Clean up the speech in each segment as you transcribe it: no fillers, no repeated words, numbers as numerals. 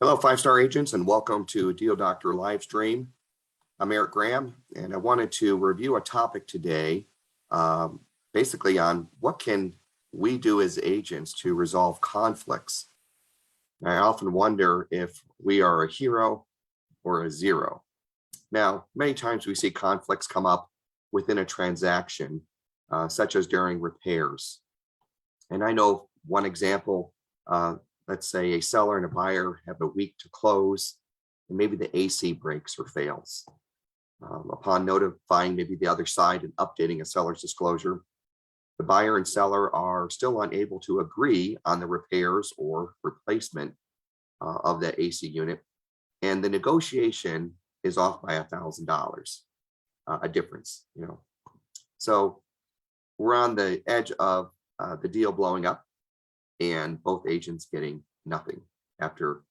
Hello, five-star agents, and welcome to Deal Doctor Livestream. I'm Eric Graham, and I wanted to review a topic today, basically on what can we do as agents to resolve conflicts. I often wonder if we are a hero or a zero. Now, many times we see conflicts come up within a transaction, such as during repairs. And I know one example, let's say a seller and a buyer have a week to close, and maybe the AC breaks or fails. Upon notifying maybe the other side and updating a seller's disclosure, the buyer and seller are still unable to agree on the repairs or replacement of that AC unit, and the negotiation is off by $1,000, a difference, So we're on the edge of the deal blowing up, and both agents getting nothing after,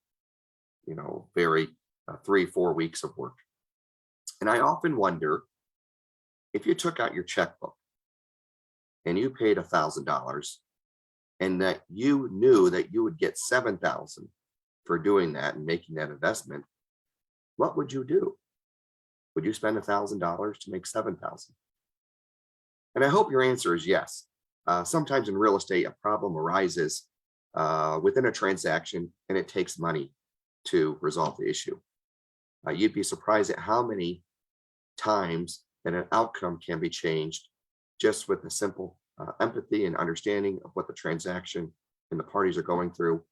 very 3-4 weeks of work. And I often wonder, if you took out your checkbook and you paid $1,000 and that you knew that you would get $7,000 for doing that and making that investment, what would you do? Would you spend $1,000 to make $7,000? And I hope your answer is yes. Sometimes in real estate, a problem arises within a transaction, and it takes money to resolve the issue. You'd be surprised at how many times that an outcome can be changed just with a simple empathy and understanding of what the transaction and the parties are going through,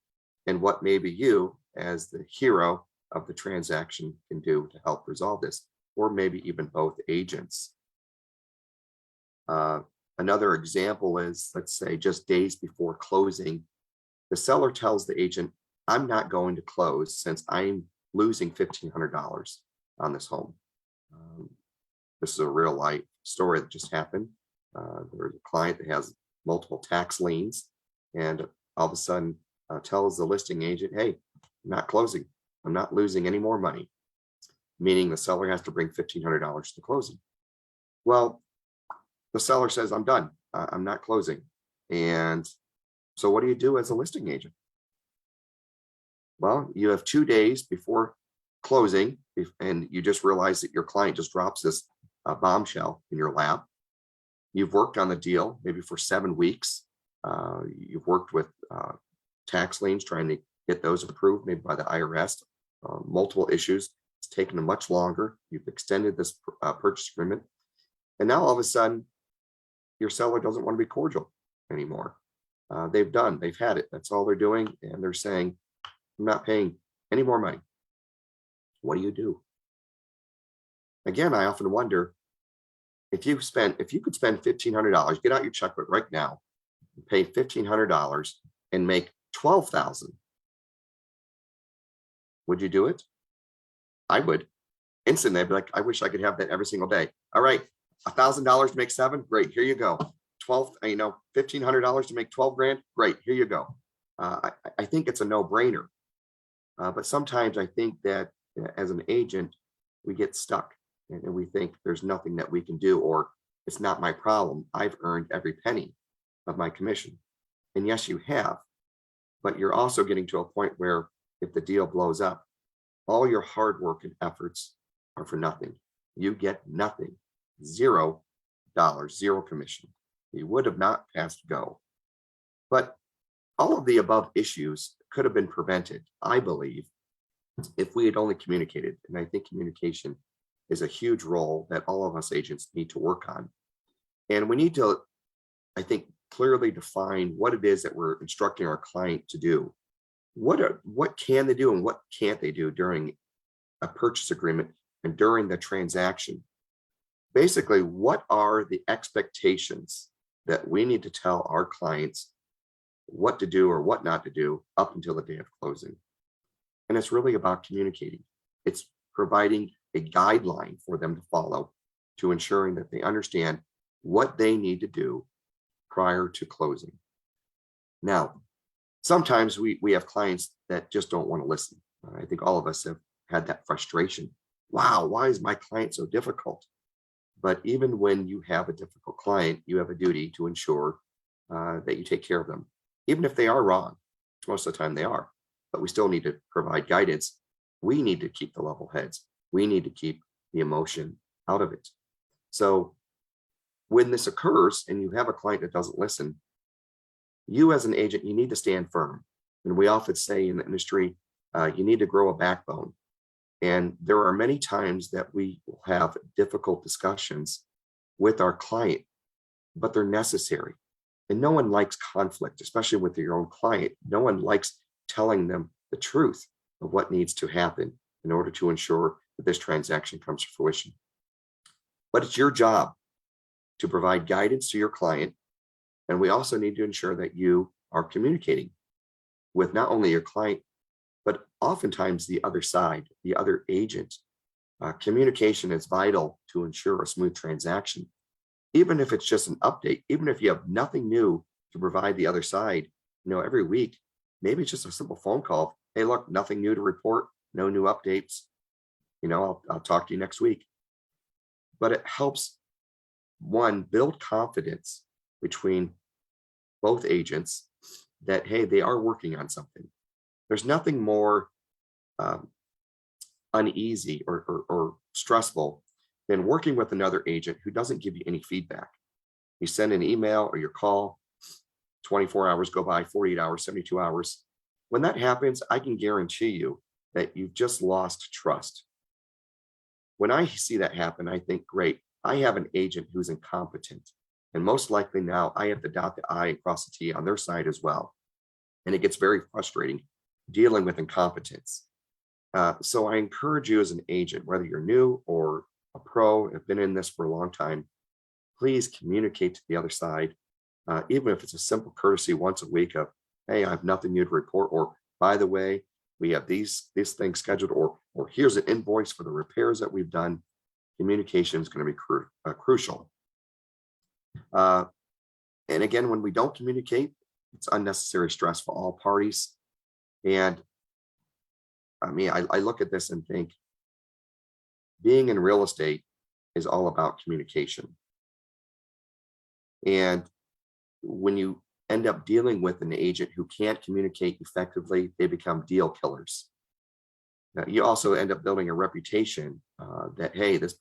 and what maybe you, as the hero of the transaction, can do to help resolve this, or maybe even both agents. Another example is, let's say, just days before closing, the seller tells the agent, "I'm not going to close since I'm losing $1,500 on this home." This is a real life story that just happened. There's a client that has multiple tax liens, and all of a sudden tells the listing agent, "Hey, I'm not closing. I'm not losing any more money," meaning the seller has to bring $1,500 to closing. Well, the seller says, "I'm done. I'm not closing." And so what do you do as a listing agent? Well, you have 2 days before closing, and you just realize that your client just drops this bombshell in your lap. You've worked on the deal maybe for 7 weeks. You've worked with tax liens, trying to get those approved, maybe by the IRS, multiple issues. It's taken much longer. You've extended this purchase agreement. And now all of a sudden, your seller doesn't want to be cordial anymore. They've had it. That's all they're doing. And they're saying, "I'm not paying any more money." What do you do? Again, I often wonder, if you could spend $1,500, get out your checkbook right now, pay $1,500 and make $12,000. Would you do it? I would. Instantly, I'd be like, I wish I could have that every single day. All right, $1,000 to make 7, great, here you go. $1,500 to make 12 grand, great, here you go. I think it's a no-brainer. But sometimes I think that as an agent, we get stuck and we think there's nothing that we can do, or it's not my problem. I've earned every penny of my commission. And yes, you have, but you're also getting to a point where if the deal blows up, all your hard work and efforts are for nothing. You get nothing, $0, zero commission. You would have not passed go. But all of the above issues could have been prevented, I believe, if we had only communicated. And I think communication is a huge role that all of us agents need to work on. And we need to, I think, clearly define what it is that we're instructing our client to do. What can they do and what can't they do during a purchase agreement and during the transaction? Basically, what are the expectations that we need to tell our clients what to do or what not to do up until the day of closing? And it's really about communicating. It's providing a guideline for them to follow, to ensuring that they understand what they need to do prior to closing. Now, sometimes we have clients that just don't want to listen. I think all of us have had that frustration. Wow, why is my client so difficult? But even when you have a difficult client, you have a duty to ensure that you take care of them, even if they are wrong, which most of the time they are. but we still need to provide guidance. We need to keep the level heads. We need to keep the emotion out of it. So when this occurs and you have a client that doesn't listen, you as an agent, you need to stand firm. And we often say in the industry, you need to grow a backbone. And there are many times that we will have difficult discussions with our client, but they're necessary. And no one likes conflict, especially with your own client. No one likes telling them the truth of what needs to happen in order to ensure that this transaction comes to fruition. But it's your job to provide guidance to your client. And we also need to ensure that you are communicating with not only your client, but oftentimes the other side, the other agent. Communication is vital to ensure a smooth transaction. Even if it's just an update, even if you have nothing new to provide the other side, every week, maybe it's just a simple phone call. Hey, look, nothing new to report, no new updates. I'll talk to you next week. But it helps, one, build confidence between both agents that, hey, they are working on something. There's nothing more uneasy or stressful than working with another agent who doesn't give you any feedback. You send an email or your call, 24 hours go by, 48 hours, 72 hours. When that happens, I can guarantee you that you've just lost trust. When I see that happen, I think, great, I have an agent who's incompetent. And most likely now I have to dot the I and cross the T on their side as well. And it gets very frustrating dealing with incompetence. So I encourage you as an agent, whether you're new or a pro, have been in this for a long time, please communicate to the other side, even if it's a simple courtesy once a week of, hey, I have nothing new to report, or by the way, we have these things scheduled, or here's an invoice for the repairs that we've done. Communication is going to be crucial. And again, when we don't communicate, it's unnecessary stress for all parties. And I mean, I look at this and think, being in real estate is all about communication. And when you end up dealing with an agent who can't communicate effectively, they become deal killers. Now, you also end up building a reputation that, hey, this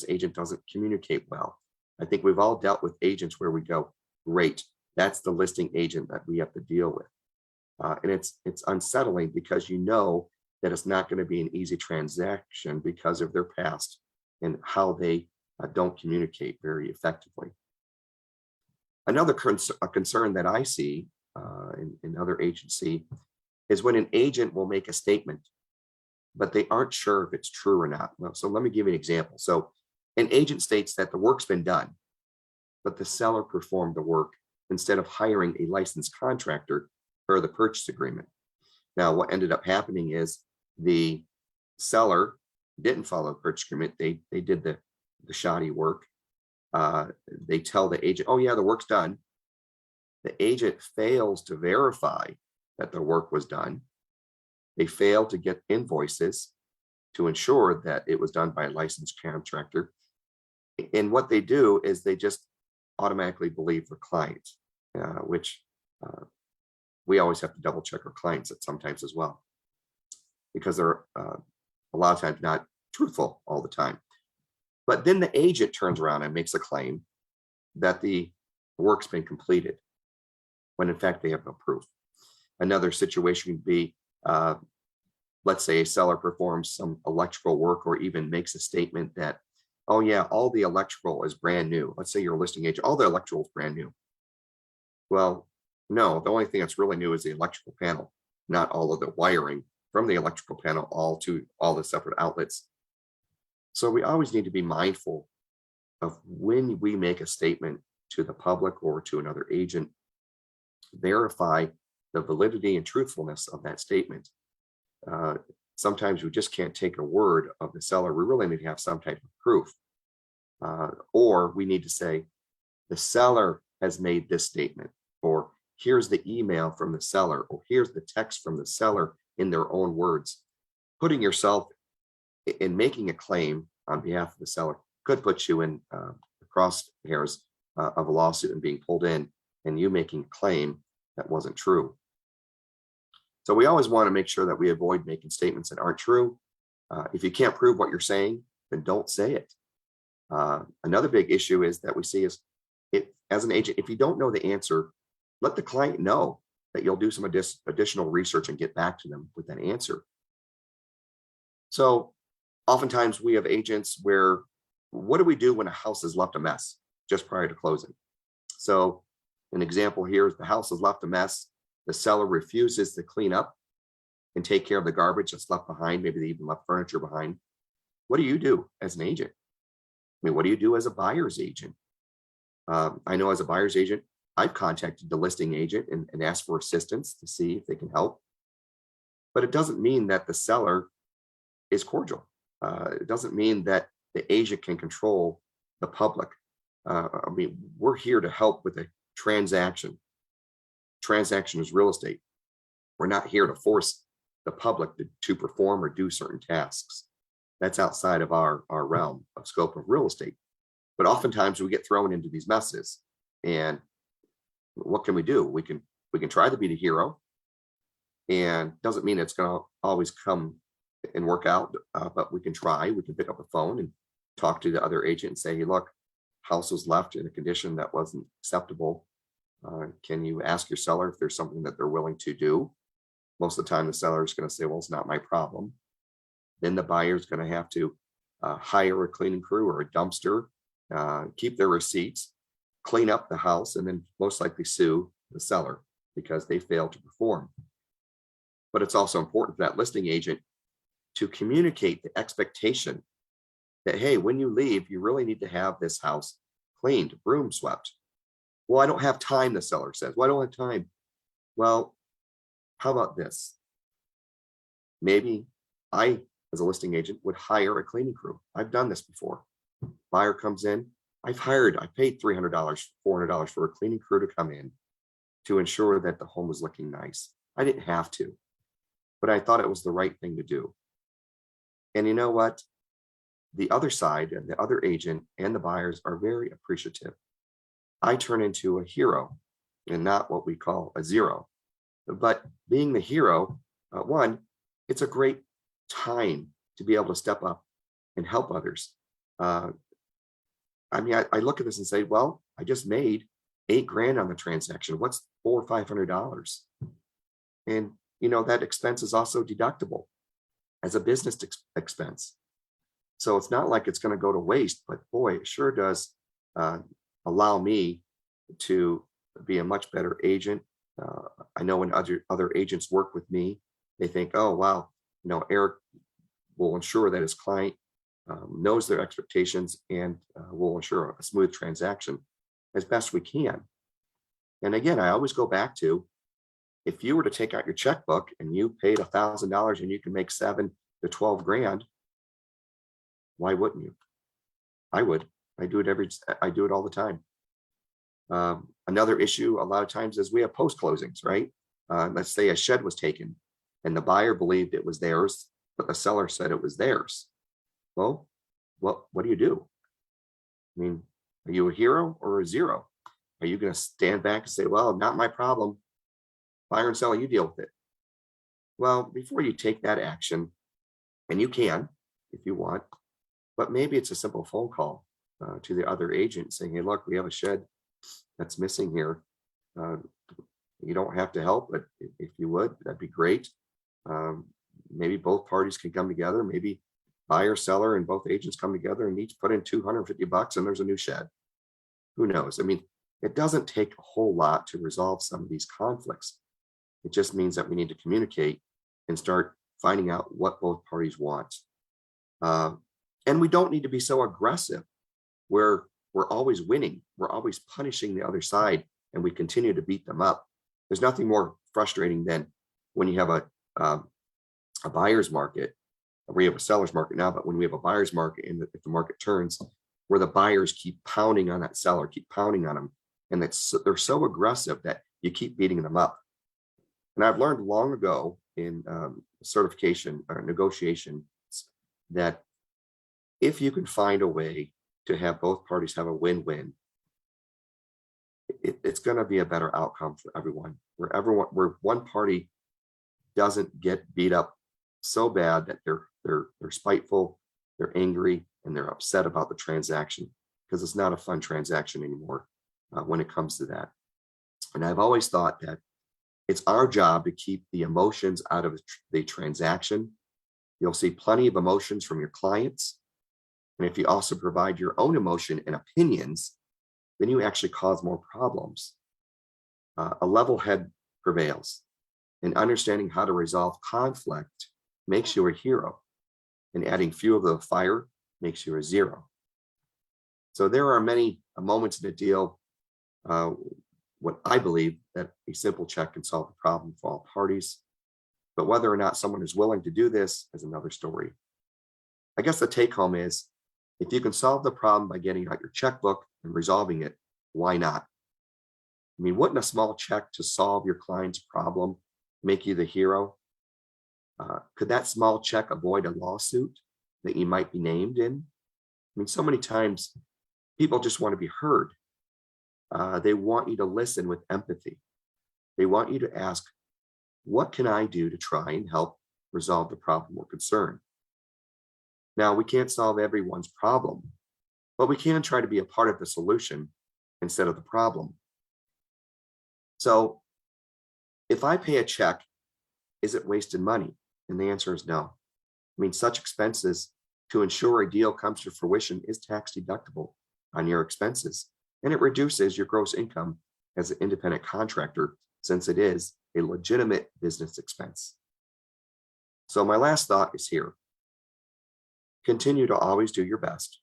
agent doesn't communicate well. I think we've all dealt with agents where we go, great, that's the listing agent that we have to deal with. And it's unsettling because that it's not going to be an easy transaction because of their past and how they don't communicate very effectively. Another concern that I see in other agency is when an agent will make a statement, but they aren't sure if it's true or not. Well, so let me give you an example. So an agent states that the work's been done, but the seller performed the work instead of hiring a licensed contractor per the purchase agreement. Now, what ended up happening is the seller didn't follow the purchase agreement. They did the shoddy work. They tell the agent, oh yeah, the work's done. The agent fails to verify that the work was done. They fail to get invoices to ensure that it was done by a licensed contractor. And what they do is they just automatically believe the client, which we always have to double check our clients at sometimes as well, because they're a lot of times not truthful all the time. But then the agent turns around and makes a claim that the work's been completed, when in fact they have no proof. Another situation would be, let's say a seller performs some electrical work or even makes a statement that, oh yeah, all the electrical is brand new. Let's say you're a listing agent, all the electrical is brand new. Well, no, the only thing that's really new is the electrical panel, not all of the wiring from the electrical panel all to all the separate outlets. So we always need to be mindful of when we make a statement to the public or to another agent, verify the validity and truthfulness of that statement. Sometimes we just can't take a word of the seller. We really need to have some type of proof. Or we need to say, the seller has made this statement, or here's the email from the seller, or here's the text from the seller in their own words. Putting yourself in making a claim on behalf of the seller could put you in the crosshairs of a lawsuit and being pulled in, and you making a claim that wasn't true. So we always want to make sure that we avoid making statements that aren't true. If you can't prove what you're saying, then don't say it. Another big issue is that we see is as an agent, if you don't know the answer, let the client know that you'll do some additional research and get back to them with that answer. So oftentimes we have agents where, what do we do when a house is left a mess just prior to closing? So an example here is the house is left a mess. The seller refuses to clean up and take care of the garbage that's left behind. Maybe they even left furniture behind. What do you do as an agent? I mean, what do you do as a buyer's agent? I know as a buyer's agent, I've contacted the listing agent and asked for assistance to see if they can help. But it doesn't mean that the seller is cordial. It doesn't mean that the agent can control the public. I mean, we're here to help with a transaction. Transaction is real estate. We're not here to force the public to perform or do certain tasks. That's outside of our realm of scope of real estate. But oftentimes we get thrown into these messes. And what can we do? We can try to be the hero, and doesn't mean it's going to always come and work out, but we can try. We can pick up the phone and talk to the other agent and say, hey, look, house was left in a condition that wasn't acceptable. Can you ask your seller if there's something that they're willing to do? Most of the time the seller is going to say, well, it's not my problem. Then the buyer is going to have to hire a cleaning crew or a dumpster, keep their receipts, clean up the house, and then most likely sue the seller because they failed to perform. But it's also important for that listing agent to communicate the expectation that, hey, when you leave, you really need to have this house cleaned, broom swept. Well, I don't have time, the seller says. Well, I don't have time. Well, how about this? Maybe I, as a listing agent, would hire a cleaning crew. I've done this before. Buyer comes in. I paid $300, $400 for a cleaning crew to come in to ensure that the home was looking nice. I didn't have to, but I thought it was the right thing to do. And you know what? The other side and the other agent and the buyers are very appreciative. I turn into a hero and not what we call a zero. But being the hero, one, it's a great time to be able to step up and help others. I mean, I look at this and say, well, I just made $8,000 on the transaction. What's $400 or $500? And you know, that expense is also deductible as a business expense. So it's not like it's going to go to waste, but boy, it sure does allow me to be a much better agent. I know when other agents work with me, they think, oh, wow, you know, Eric will ensure that his client knows their expectations and will ensure a smooth transaction as best we can. And again, I always go back to, if you were to take out your checkbook and you paid $1,000 and you can make $7,000 to $12,000, why wouldn't you? I would. I do it all the time. Another issue a lot of times is we have post closings, right? Let's say a shed was taken and the buyer believed it was theirs, but the seller said it was theirs. Well, what do you do? I mean, are you a hero or a zero? Are you going to stand back and say, well, not my problem, buyer and seller, you deal with it? Well, before you take that action, and you can if you want, but maybe it's a simple phone call to the other agent saying, hey, look, we have a shed that's missing here. You don't have to help, but if you would, that'd be great. Maybe both parties can come together. Maybe buyer, seller, and both agents come together and each put in $250 and there's a new shed. Who knows? I mean, it doesn't take a whole lot to resolve some of these conflicts. It just means that we need to communicate and start finding out what both parties want. And we don't need to be so aggressive where we're always winning. We're always punishing the other side and we continue to beat them up. There's nothing more frustrating than when you have a buyer's market. We have a seller's market now, but when we have a buyer's market and if the market turns, where the buyers keep pounding on that seller, keep pounding on them, and they're so aggressive that you keep beating them up. And I've learned long ago in certification or negotiations that if you can find a way to have both parties have a win-win, it's going to be a better outcome for everyone. Where one party doesn't get beat up so bad that they're spiteful, they're angry, and they're upset about the transaction, because it's not a fun transaction anymore when it comes to that. And I've always thought that it's our job to keep the emotions out of the transaction. You'll see plenty of emotions from your clients. And if you also provide your own emotion and opinions, then you actually cause more problems. A level head prevails, and understanding how to resolve conflict makes you a hero, and adding fuel to the fire makes you a zero. So there are many moments in a deal, what I believe that a simple check can solve the problem for all parties. But whether or not someone is willing to do this is another story. I guess the take home is, if you can solve the problem by getting out your checkbook and resolving it, why not? I mean, wouldn't a small check to solve your client's problem make you the hero? Could that small check avoid a lawsuit that you might be named in? I mean, so many times people just want to be heard. They want you to listen with empathy. They want you to ask, what can I do to try and help resolve the problem or concern? Now, we can't solve everyone's problem, but we can try to be a part of the solution instead of the problem. So if I pay a check, is it wasted money? And the answer is no. I mean, such expenses to ensure a deal comes to fruition is tax deductible on your expenses, and it reduces your gross income as an independent contractor, since it is a legitimate business expense. So my last thought is here. Continue to always do your best.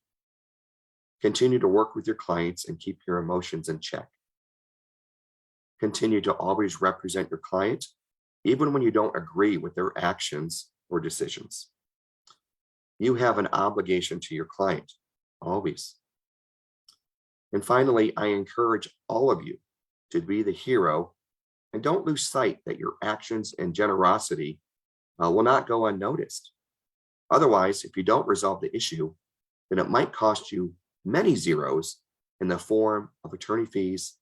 Continue to work with your clients and keep your emotions in check. Continue to always represent your client, even when you don't agree with their actions or decisions. You have an obligation to your client, always. And finally, I encourage all of you to be the hero, and don't lose sight that your actions and generosity will not go unnoticed. Otherwise, if you don't resolve the issue, then it might cost you many zeros in the form of attorney fees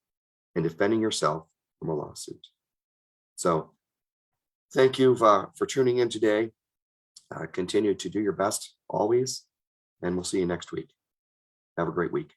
and defending yourself from a lawsuit. So thank you for tuning in today. Continue to do your best always, and we'll see you next week. Have a great week.